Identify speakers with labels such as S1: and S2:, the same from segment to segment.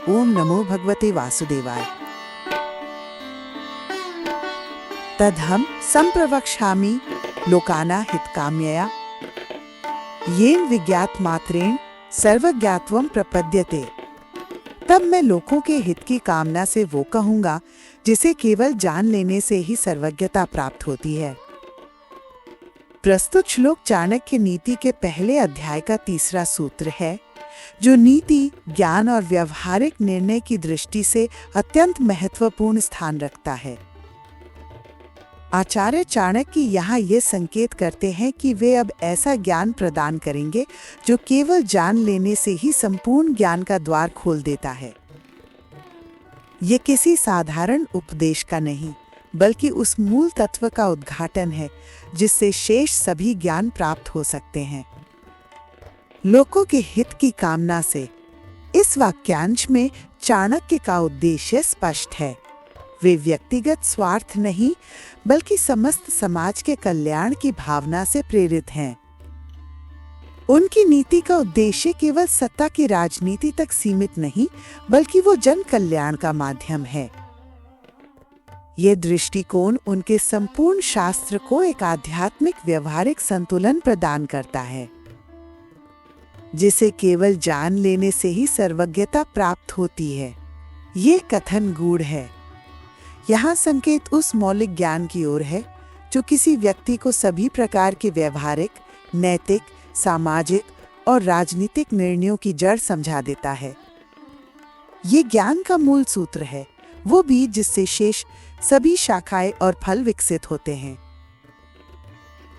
S1: ओम नमो भगवते वासुदेवाय। तदहं संप्रवक्ष्यामि लोकानां हितकाम्यया येन विज्ञात मात्रेण सर्वज्ञात्वं प्रपद्यते। तब मैं लोगों के हित की कामना से वो कहूंगा जिसे केवल जान लेने से ही सर्वज्ञता प्राप्त होती है। प्रस्तुत श्लोक चाणक्य नीति के पहले अध्याय का तीसरा सूत्र है, जो नीति, ज्ञान और व्यवहारिक निर्णय की दृष्टि से अत्यंत महत्वपूर्ण स्थान रखता है। आचार्य चाणक्य यहाँ ये संकेत करते हैं कि वे अब ऐसा ज्ञान प्रदान करेंगे जो केवल जान लेने से ही संपूर्ण ज्ञान का द्वार खोल देता है। ये किसी साधारण उपदेश का नहीं, बल्कि उस मूल तत्व का उद्घाटन है जिससे शेष सभी ज्ञान प्राप्त हो सकते हैं। लोगों के हित की कामना से इस वाक्यांश में चाणक्य का उद्देश्य स्पष्ट है। वे व्यक्तिगत स्वार्थ नहीं, बल्कि समस्त समाज के कल्याण की भावना से प्रेरित हैं। उनकी नीति का उद्देश्य केवल सत्ता की राजनीति तक सीमित नहीं, बल्कि वो जन कल्याण का माध्यम है। ये दृष्टिकोण उनके संपूर्ण शास्त्र को एक आध्यात्मिक व्यवहारिक संतुलन प्रदान करता है, जिसे केवल जान लेने से ही सर्वज्ञता प्राप्त होती है। ये कथन गूढ़ है। यहाँ संकेत उस मौलिक ज्ञान की ओर है जो किसी व्यक्ति को सभी प्रकार के व्यवहारिक, नैतिक, सामाजिक और राजनीतिक निर्णयों की जड़ समझा देता है। ये ज्ञान का मूल सूत्र है, वो बीज जिससे शेष सभी शाखाएं और फल विकसित होते हैं।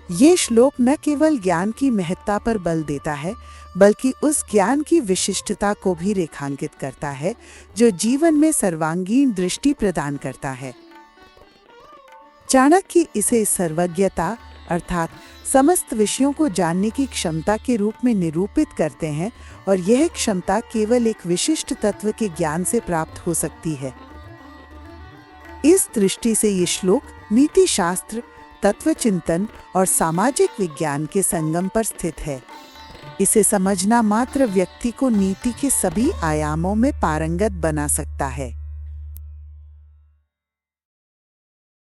S1: ये श्लोक न केवल ज्ञान की महत्ता पर बल देता है, बल्कि उस ज्ञान की विशिष्टता को भी रेखांकित करता है जो जीवन में सर्वांगीण दृष्टि प्रदान करता है। चाणक्य इसे सर्वज्ञता अर्थात समस्त विषयों को जानने की क्षमता के रूप में निरूपित करते हैं, और यह क्षमता केवल एक विशिष्ट तत्व के ज्ञान से प्राप्त हो सकती है। इस दृष्टि से ये श्लोक नीति शास्त्र, तत्व चिंतन और सामाजिक विज्ञान के संगम पर स्थित है। इसे समझना मात्र व्यक्ति को नीति के सभी आयामों में पारंगत बना सकता है।